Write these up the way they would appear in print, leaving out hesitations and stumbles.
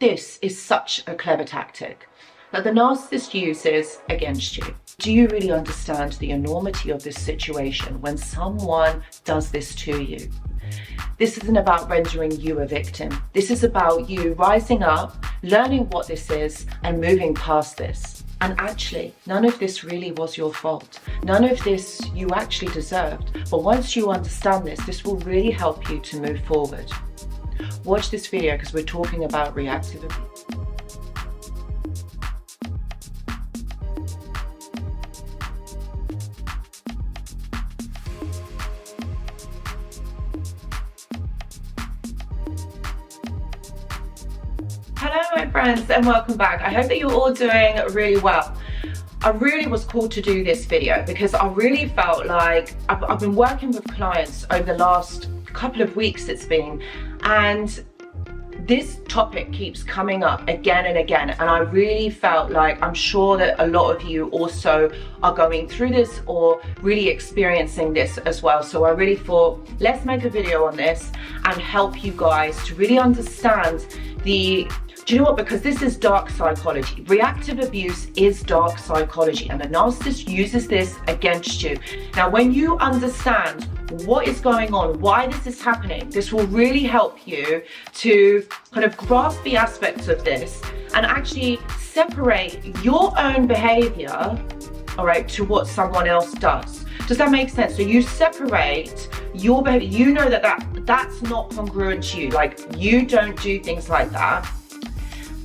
this is such a clever tactic that the narcissist uses against you. Do you really understand the enormity of this situation when someone does this to you? This isn't about rendering you a victim. This is about you rising up, learning what this is, and moving past this. And actually, none of this really was your fault. None of this you actually deserved. But once you understand this, this will really help you to move forward. Watch this video because we're talking about reactive abuse. Hello my friends and welcome back. I hope that you're all doing really well. I really was called to do this video because I really felt like I've been working with clients over the last couple of weeks it's been, and this topic keeps coming up again and again, and I really felt like I'm sure that a lot of you also are going through this or really experiencing this as well. So I really thought, let's make a video on this and help you guys to really understand do you know what? Because this is dark psychology. Reactive abuse is dark psychology, and the narcissist uses this against you. Now, when you understand what is going on, why this is happening, this will really help you to kind of grasp the aspects of this and actually separate your own behavior, all right, to what someone else does. Does that make sense? So you separate your behavior. You know that's not congruent to you. Like, you don't do things like that.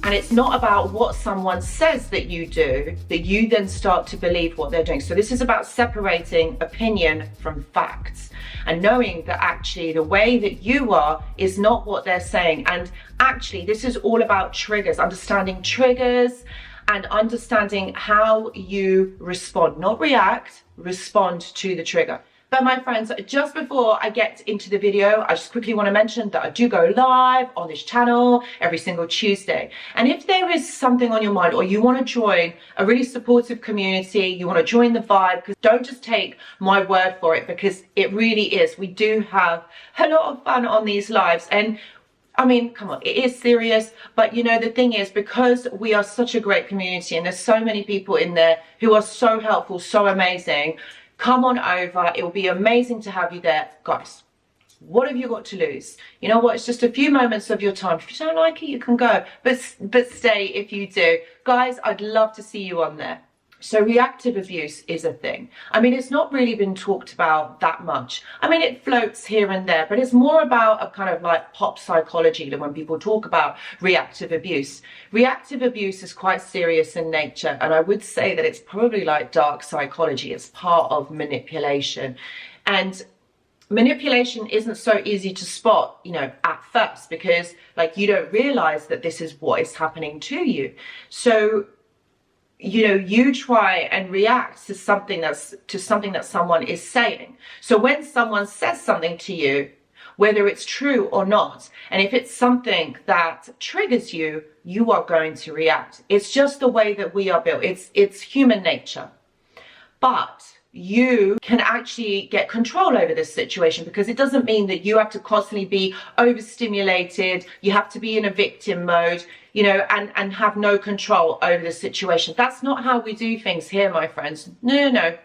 And it's not about what someone says that you do, that you then start to believe what they're doing. So this is about separating opinion from facts and knowing that actually the way that you are is not what they're saying. And actually this is all about triggers, understanding triggers and understanding how you respond, not react, respond to the trigger. But my friends, just before I get into the video, I just quickly want to mention that I do go live on this channel every single Tuesday. And if there is something on your mind or you want to join a really supportive community, you want to join the vibe, because don't just take my word for it, because it really is. We do have a lot of fun on these lives. And I mean, come on, it is serious, but you know, the thing is, because we are such a great community and there's so many people in there who are so helpful, so amazing, come on over. It will be amazing to have you there. Guys, what have you got to lose? You know what? It's just a few moments of your time. If you don't like it, you can go, but stay if you do. Guys, I'd love to see you on there. So reactive abuse is a thing. I mean, it's not really been talked about that much. I mean, it floats here and there, but it's more about a kind of like pop psychology than when people talk about reactive abuse. Reactive abuse is quite serious in nature, and I would say that it's probably like dark psychology. It's part of manipulation. And manipulation isn't so easy to spot, you know, at first, because like you don't realize that this is what is happening to you. So you know, you try and react to something that someone is saying. So when someone says something to you, whether it's true or not, and if it's something that triggers you, you are going to react. It's just the way that we are built. It's human nature. But you can actually get control over this situation, because it doesn't mean that you have to constantly be overstimulated. You have to be in a victim mode, you know, and have no control over the situation. That's not how we do things here, my friends. No.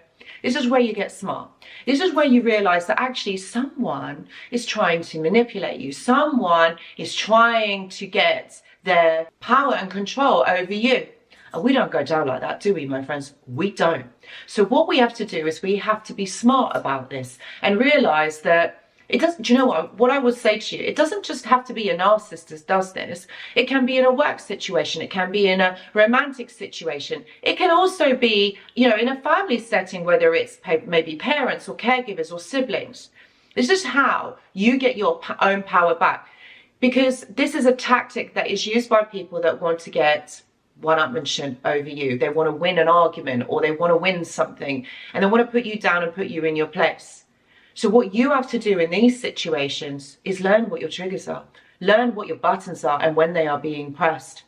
This is where you get smart. This is where you realize that actually someone is trying to manipulate you. Someone is trying to get their power and control over you. And we don't go down like that, do we, my friends? We don't. So what we have to do is we have to be smart about this and realize that it doesn't, do you know what I would say to you? It doesn't just have to be a narcissist that does this. It can be in a work situation. It can be in a romantic situation. It can also be, you know, in a family setting, whether it's maybe parents or caregivers or siblings. This is how you get your own power back, because this is a tactic that is used by people that want to get one-upmanship over you. They want to win an argument, or they want to win something, and they want to put you down and put you in your place. So what you have to do in these situations is learn what your triggers are, learn what your buttons are and when they are being pressed.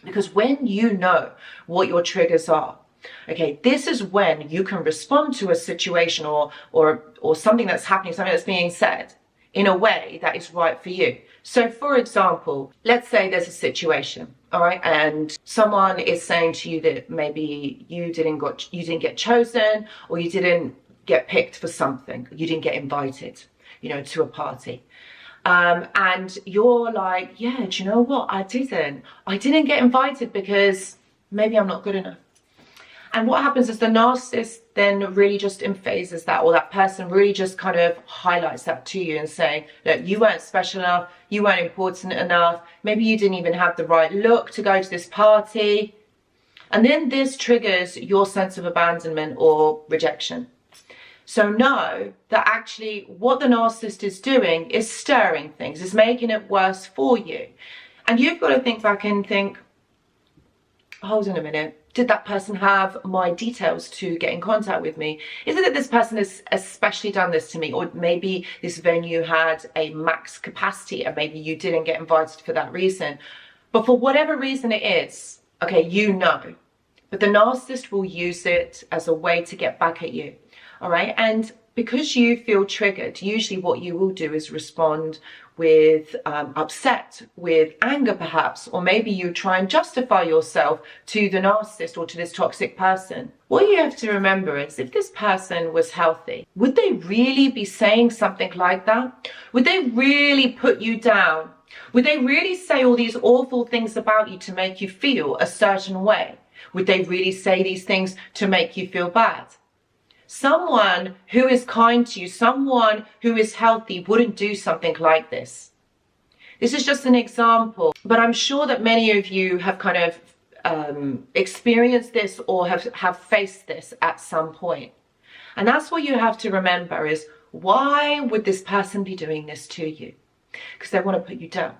Because when you know what your triggers are, okay, this is when you can respond to a situation or something that's happening, something that's being said in a way that is right for you. So for example, let's say there's a situation, all right, and someone is saying to you that maybe you didn't get chosen, or you didn't get picked for something, you didn't get invited, you know, to a party. And you're like, yeah, do you know what? I didn't get invited because maybe I'm not good enough. And what happens is the narcissist then really just emphases that, or that person really just kind of highlights that to you and saying, look, you weren't special enough, you weren't important enough, maybe you didn't even have the right look to go to this party. And then this triggers your sense of abandonment or rejection. So know that actually what the narcissist is doing is stirring things, is making it worse for you. And you've got to think back and think, hold on a minute. Did that person have my details to get in contact with me? Is it that this person has especially done this to me? Or maybe this venue had a max capacity and maybe you didn't get invited for that reason. But for whatever reason it is, okay, you know. But the narcissist will use it as a way to get back at you, all right? And because you feel triggered, usually what you will do is respond with upset, with anger perhaps, or maybe you try and justify yourself to the narcissist or to this toxic person. What you have to remember is if this person was healthy, would they really be saying something like that? Would they really put you down? Would they really say all these awful things about you to make you feel a certain way? Would they really say these things to make you feel bad? Someone who is kind to you, someone who is healthy wouldn't do something like this. This is just an example, but I'm sure that many of you have kind of experienced this or have faced this at some point. And that's what you have to remember is, why would this person be doing this to you? Because they want to put you down.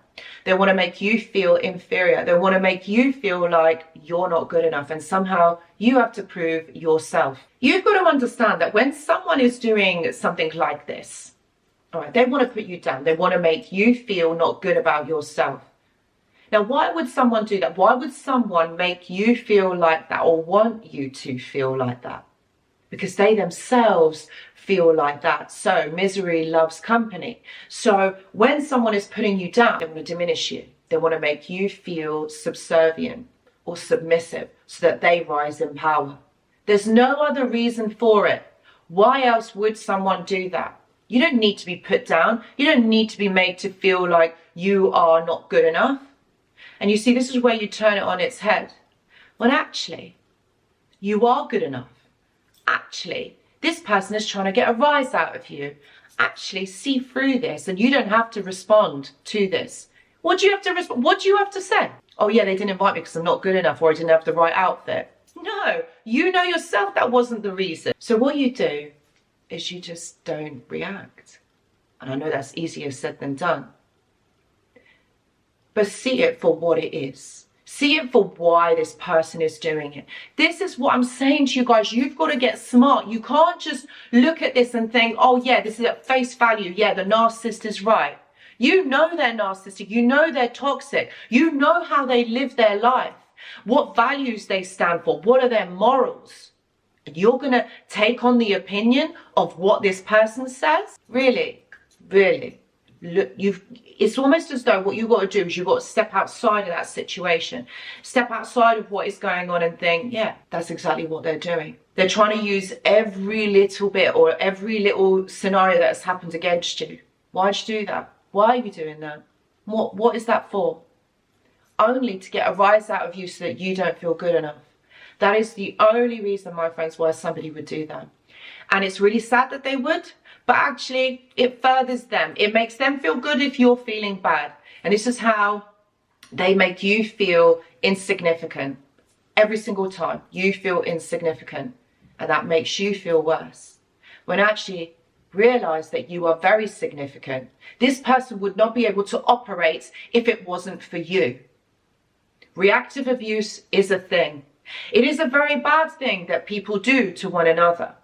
They want to make you feel inferior. They want to make you feel like you're not good enough and somehow you have to prove yourself. You've got to understand that when someone is doing something like this, all right, they want to put you down. They want to make you feel not good about yourself. Now, why would someone do that? Why would someone make you feel like that or want you to feel like that? Because they themselves feel like that. So misery loves company. So when someone is putting you down, they want to diminish you. They want to make you feel subservient or submissive so that they rise in power. There's no other reason for it. Why else would someone do that? You don't need to be put down. You don't need to be made to feel like you are not good enough. And you see, this is where you turn it on its head. When actually, you are good enough. Actually, this person is trying to get a rise out of you. Actually, see through this, and you don't have to respond to this. What do you have to respond? What do you have to say? Oh yeah, they didn't invite me because I'm not good enough, or I didn't have the right outfit. No, you know yourself that wasn't the reason. So what you do is you just don't react. And I know that's easier said than done. But see it for what it is. See it for why this person is doing it. This is what I'm saying to you guys. You've got to get smart. You can't just look at this and think, oh yeah, this is at face value. Yeah, the narcissist is right. You know they're narcissistic. You know they're toxic. You know how they live their life. What values they stand for. What are their morals? You're going to take on the opinion of what this person says? Really? Really? Look, it's almost as though what you've got to do is you've got to step outside of that situation, step outside of what is going on and think, yeah, that's exactly what they're doing. They're trying to use every little bit or every little scenario that has happened against you. Why'd you do that? Why are you doing that? What is that for? Only to get a rise out of you so that you don't feel good enough. That is the only reason, my friends, why somebody would do that. And it's really sad that they would. But actually, it furthers them. It makes them feel good if you're feeling bad. And this is how they make you feel insignificant. Every single time you feel insignificant. And that makes you feel worse. When actually, realize that you are very significant. This person would not be able to operate if it wasn't for you. Reactive abuse is a thing. It is a very bad thing that people do to one another.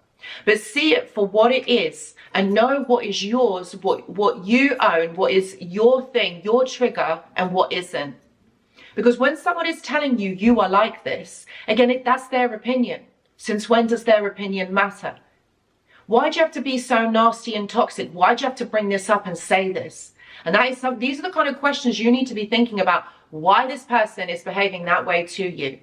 But see it for what it is and know what is yours, what you own, what is your thing, your trigger, and what isn't. Because when someone is telling you you are like this, again, that's their opinion. Since when does their opinion matter? Why do you have to be so nasty and toxic? Why do you have to bring this up and say this? And these are the kind of questions you need to be thinking about, why this person is behaving that way to you.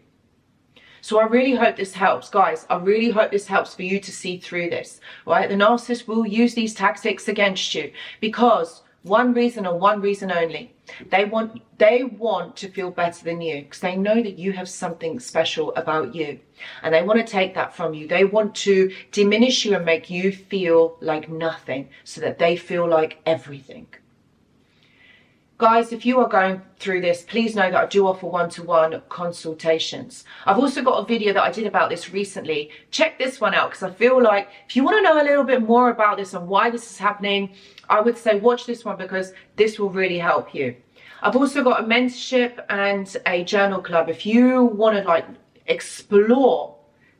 So I really hope this helps, guys. I really hope this helps for you to see through this, right? The narcissist will use these tactics against you because one reason and one reason only. They want to feel better than you because they know that you have something special about you and they want to take that from you. They want to diminish you and make you feel like nothing so that they feel like everything. Guys, if you are going through this, please know that I do offer one-to-one consultations. I've also got a video that I did about this recently. Check this one out because I feel like if you want to know a little bit more about this and why this is happening, I would say watch this one because this will really help you. I've also got a mentorship and a journal club. If you want to like explore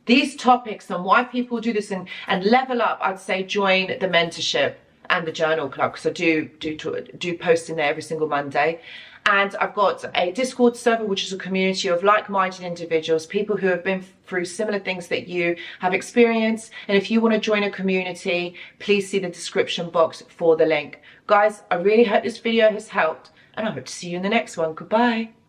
these topics and why people do this and level up, I'd say join the mentorship and the journal club because I do post in there every single Monday. And I've got a Discord server, which is a community of like-minded individuals, people who have been through similar things that you have experienced. And if you want to join a community, please see the description box for the link. Guys, I really hope this video has helped and I hope to see you in the next one. Goodbye.